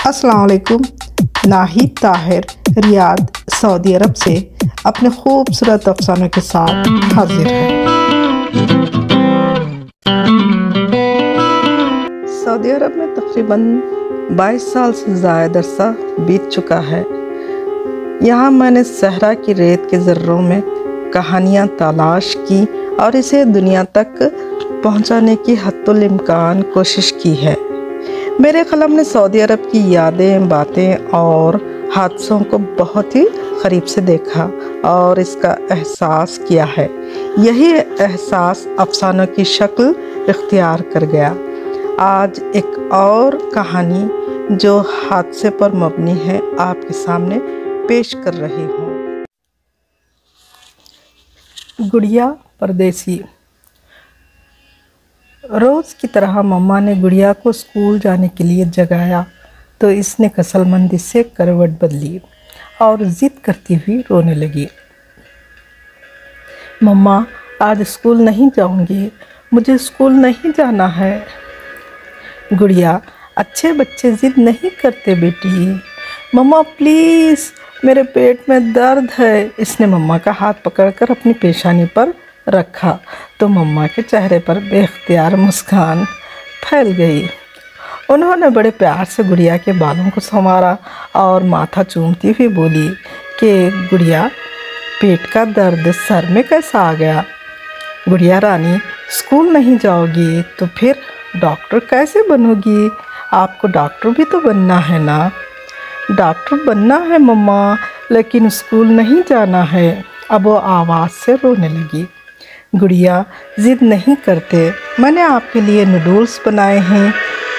अस्सलाम वालेकुम। Nahid Tahir Riyadh Saudi अरब से अपने खूबसूरत अफसानों के साथ हाजिर है। सऊदी अरब में तकरीबन 22 साल से ज़्यादा अरसा बीत चुका है। यहाँ मैंने सहरा की रेत के ज़र्रों में कहानियाँ तलाश की और इसे दुनिया तक पहुँचाने की हद्दुल इम्कान कोशिश की है। मेरे कलम ने सऊदी अरब की यादें, बातें और हादसों को बहुत ही करीब से देखा और इसका एहसास किया है। यही एहसास अफसानों की शक्ल इख्तियार कर गया। आज एक और कहानी जो हादसे पर मबनी है आपके सामने पेश कर रही हूँ। गुड़िया परदेसी। रोज़ की तरह मम्मा ने गुड़िया को स्कूल जाने के लिए जगाया तो इसने कसलमंदी से करवट बदली और ज़िद करती हुई रोने लगी। मम्मा, आज स्कूल नहीं जाऊंगी, मुझे स्कूल नहीं जाना है। गुड़िया, अच्छे बच्चे ज़िद नहीं करते बेटी। मम्मा प्लीज़, मेरे पेट में दर्द है। इसने मम्मा का हाथ पकड़कर अपनी पेशानी पर रखा तो मम्मा के चेहरे पर बेख्तियार मुस्कान फैल गई। उन्होंने बड़े प्यार से गुड़िया के बालों को संवारा और माथा चूमती हुई बोली कि गुड़िया, पेट का दर्द सर में कैसा आ गया? गुड़िया रानी, स्कूल नहीं जाओगी तो फिर डॉक्टर कैसे बनोगी? आपको डॉक्टर भी तो बनना है ना। डॉक्टर बनना है मम्मा, लेकिन स्कूल नहीं जाना है। अब वो आवाज़ से रोने लगी। गुड़िया, ज़िद नहीं करते, मैंने आपके लिए नूडल्स बनाए हैं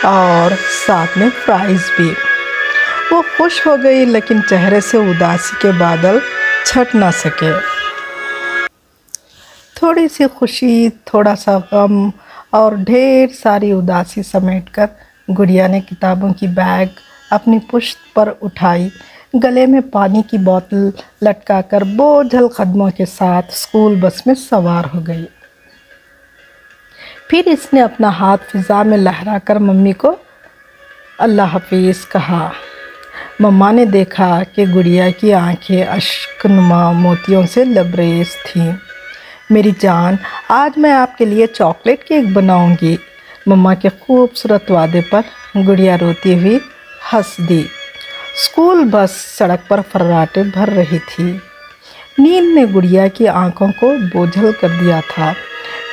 और साथ में फ्राइज़ भी। वो खुश हो गई लेकिन चेहरे से उदासी के बादल छट ना सके। थोड़ी सी खुशी, थोड़ा सा गम और ढेर सारी उदासी समेटकर गुड़िया ने किताबों की बैग अपनी पुश्त पर उठाई, गले में पानी की बोतल लटकाकर बोझल कदमों के साथ स्कूल बस में सवार हो गई। फिर इसने अपना हाथ फिज़ा में लहराकर मम्मी को अल्लाह हाफिज़ कहा। मम्मा ने देखा कि गुड़िया की आंखें अश्कनुमा मोतियों से लबरेज थीं। मेरी जान, आज मैं आपके लिए चॉकलेट केक बनाऊंगी। मम्मा के खूबसूरत वादे पर गुड़िया रोती हुई हंस दी। स्कूल बस सड़क पर फर्राटे भर रही थी। नींद ने गुड़िया की आंखों को बोझल कर दिया था।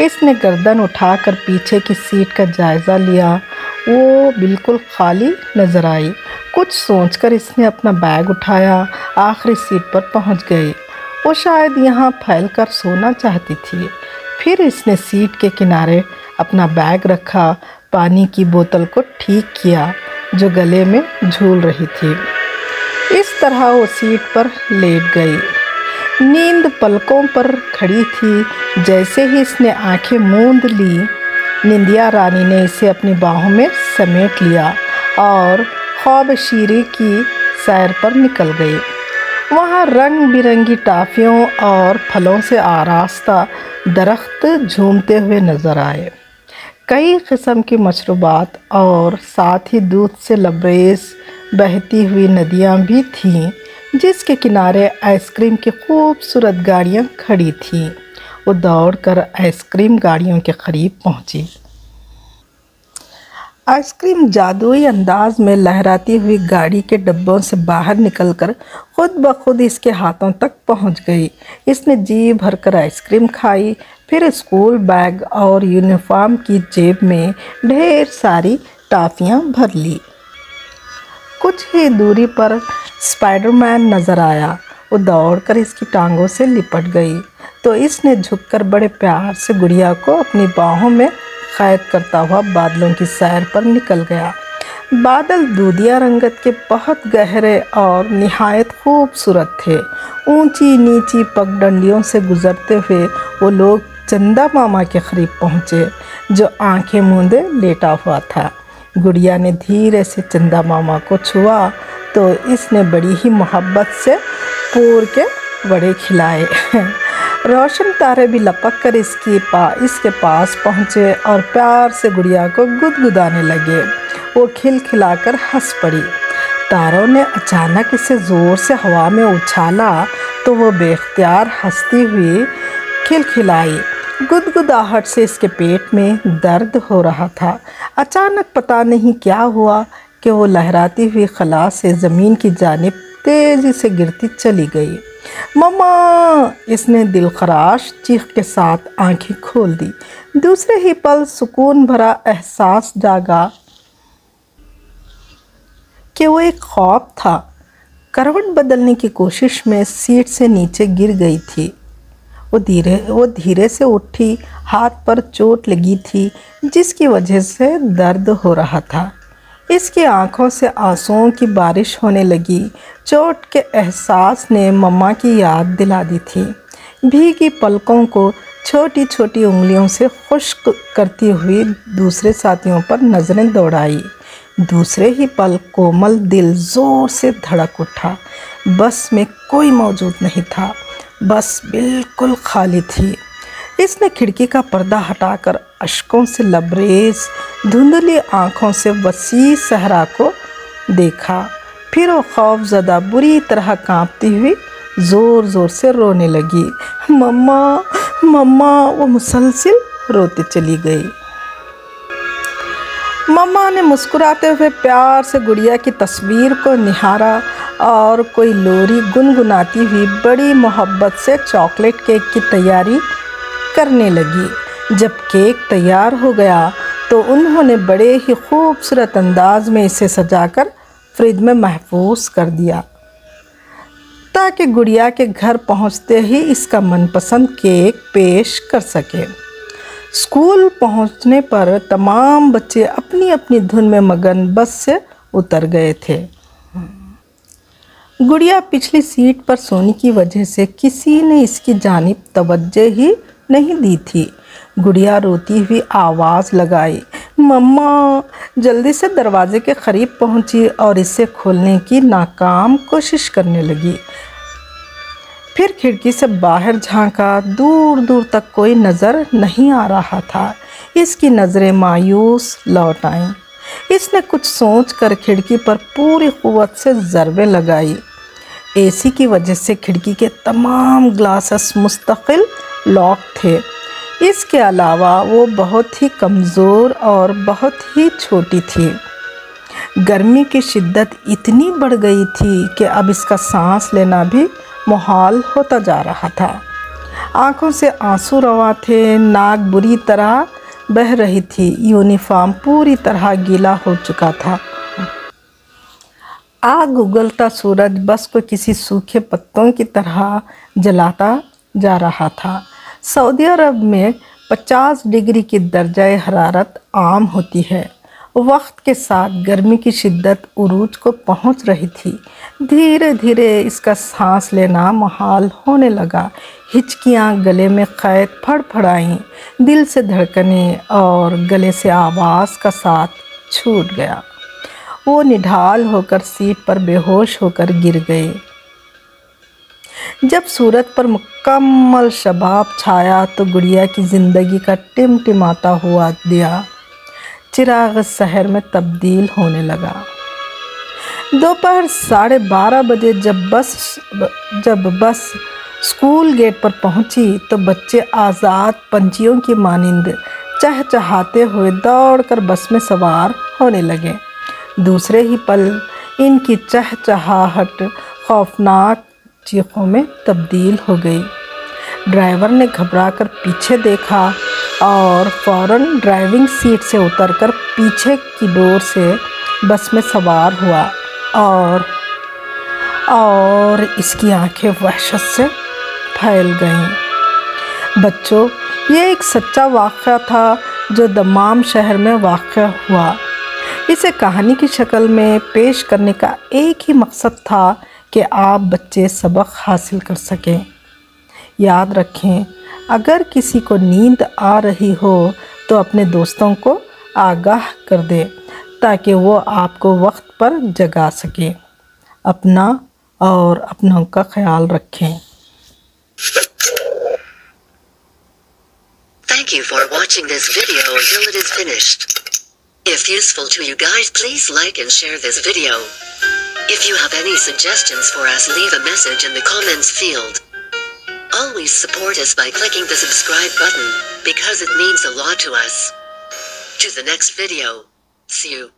इसने गर्दन उठाकर पीछे की सीट का जायज़ा लिया। वो बिल्कुल खाली नज़र आई। कुछ सोचकर इसने अपना बैग उठाया, आखिरी सीट पर पहुंच गई। वो शायद यहाँ फैलकर सोना चाहती थी। फिर इसने सीट के किनारे अपना बैग रखा, पानी की बोतल को ठीक किया जो गले में झूल रही थी। इस तरह वो सीट पर लेट गई। नींद पलकों पर खड़ी थी। जैसे ही इसने आंखें मूंद ली, निंदिया रानी ने इसे अपनी बाहों में समेट लिया और ख्वाब शीरी की सैर पर निकल गई। वहाँ रंग बिरंगी टाफियों और फलों से आरास्ता दरख्त झूमते हुए नज़र आए। कई किस्म की मशरूबात और साथ ही दूध से लबरेज बहती हुई नदियाँ भी थीं, जिसके किनारे आइसक्रीम की खूबसूरत गाड़ियाँ खड़ी थीं। वो दौड़कर आइसक्रीम गाड़ियों के करीब पहुँची। आइसक्रीम जादुई अंदाज में लहराती हुई गाड़ी के डब्बों से बाहर निकलकर खुद ब खुद इसके हाथों तक पहुंच गई। इसने जी भरकर आइसक्रीम खाई, फिर स्कूल बैग और यूनिफॉर्म की जेब में ढेर सारी टॉफ़ियाँ भर ली। कुछ ही दूरी पर स्पाइडरमैन नज़र आया। वो दौड़कर इसकी टांगों से लिपट गई तो इसने झुककर बड़े प्यार से गुड़िया को अपनी बाहों में कैद करता हुआ बादलों की सैर पर निकल गया। बादल दूधिया रंगत के बहुत गहरे और निहायत खूबसूरत थे। ऊंची नीची पगडंडियों से गुजरते हुए वो लोग चंदा मामा के करीब पहुँचे जो आंखें मूंदे लेटा हुआ था। गुड़िया ने धीरे से चंदा मामा को छुआ तो इसने बड़ी ही मोहब्बत से पूर के बड़े खिलाए। रोशन तारे भी लपक कर इसके पास पहुँचे और प्यार से गुड़िया को गुदगुदाने लगे। वो खिलखिलाकर हंस पड़ी। तारों ने अचानक इसे ज़ोर से हवा में उछाला तो वो बेख्तियार हंसती हुई खिलखिलाई। गुदगुदाहट से इसके पेट में दर्द हो रहा था। अचानक पता नहीं क्या हुआ कि वो लहराती हुई खला से ज़मीन की जानिब तेज़ी से गिरती चली गई। मम्मा! इसने दिलखराश चीख के साथ आंखें खोल दी। दूसरे ही पल सुकून भरा एहसास जागा कि वो एक ख्वाब था। करवट बदलने की कोशिश में सीट से नीचे गिर गई थी। वो धीरे से उठी। हाथ पर चोट लगी थी जिसकी वजह से दर्द हो रहा था। इसकी आंखों से आंसुओं की बारिश होने लगी। चोट के एहसास ने मम्मा की याद दिला दी थी। भीगी पलकों को छोटी छोटी उंगलियों से खुश्क करती हुई दूसरे साथियों पर नज़रें दौड़ाई। दूसरे ही पल कोमल दिल ज़ोर से धड़क उठा। बस में कोई मौजूद नहीं था। बस बिल्कुल खाली थी। इसने खिड़की का पर्दा हटाकर अश्कों से लबरेज धुंधली आँखों से वसी सहरा को देखा। फिर वो खौफज़दा बुरी तरह कांपती हुई ज़ोर ज़ोर से रोने लगी। मम्मा मम्मा! वो मुसलसल रोते चली गई। मम्मा ने मुस्कुराते हुए प्यार से गुड़िया की तस्वीर को निहारा और कोई लोरी गुनगुनाती हुई बड़ी मोहब्बत से चॉकलेट केक की तैयारी करने लगी। जब केक तैयार हो गया तो उन्होंने बड़े ही खूबसूरत अंदाज में इसे सजाकर फ्रिज में महफूज कर दिया ताकि गुड़िया के घर पहुंचते ही इसका मनपसंद केक पेश कर सके। स्कूल पहुंचने पर तमाम बच्चे अपनी अपनी धुन में मगन बस से उतर गए थे। गुड़िया पिछली सीट पर सोने की वजह से किसी ने इसकी जानिब तवज्जो ही नहीं दी थी। गुड़िया रोती हुई आवाज़ लगाई। मम्मा! जल्दी से दरवाजे के करीब पहुंची और इसे खोलने की नाकाम कोशिश करने लगी। फिर खिड़की से बाहर झांका। दूर दूर तक कोई नज़र नहीं आ रहा था। इसकी नज़रें मायूस लौट आईं। इसने कुछ सोचकर खिड़की पर पूरी कुव्वत से ज़रबें लगाई। एसी की वजह से खिड़की के तमाम ग्लासेस मुस्तकिल लॉक थे। इसके अलावा वो बहुत ही कमज़ोर और बहुत ही छोटी थी। गर्मी की शिद्दत इतनी बढ़ गई थी कि अब इसका सांस लेना भी मुहाल होता जा रहा था। आँखों से आंसू रवा थे। नाक बुरी तरह बह रही थी। यूनिफॉर्म पूरी तरह गीला हो चुका था। आग उगलता सूरज बस को किसी सूखे पत्तों की तरह जलाता जा रहा था। सऊदी अरब में 50 डिग्री की दर्जा हरारत आम होती है। वक्त के साथ गर्मी की शिद्दत उरूज को पहुंच रही थी। धीरे धीरे इसका सांस लेना मुहाल होने लगा। हिचकियां गले में कैद फड़फड़ाईं। दिल से धड़कनें और गले से आवाज़ का साथ छूट गया। वो निढाल होकर सीट पर बेहोश होकर गिर गए। जब सूरज पर मुकम्मल शबाब छाया तो गुड़िया की ज़िंदगी का टिमटिमाता हुआ दिया चिराग शहर में तब्दील होने लगा। दोपहर 12:30 बजे जब बस स्कूल गेट पर पहुंची तो बच्चे आज़ाद पंछियों की मानिंद चहचहाते हुए दौड़कर बस में सवार होने लगे। दूसरे ही पल इनकी चहचहाहट खौफनाक चीखों में तब्दील हो गई। ड्राइवर ने घबराकर पीछे देखा और फ़ौरन ड्राइविंग सीट से उतरकर पीछे की डोर से बस में सवार हुआ और इसकी आंखें वहशत से फैल गईं। बच्चों, ये एक सच्चा वाक़या था जो दम्माम शहर में वाक़या हुआ। इसे कहानी की शक्ल में पेश करने का एक ही मकसद था कि आप बच्चे सबक हासिल कर सकें। याद रखें, अगर किसी को नींद आ रही हो तो अपने दोस्तों को आगाह कर दें ताकि वो आपको वक्त पर जगा सकें। अपना और अपनों का ख्याल रखें। Thank you for watching this video until it is finished. If useful to you guys, please like and share this video. If you have any suggestions for us, leave a message in the comments field. Always support us by clicking the subscribe button, because it means a lot to us. To the next video. See you.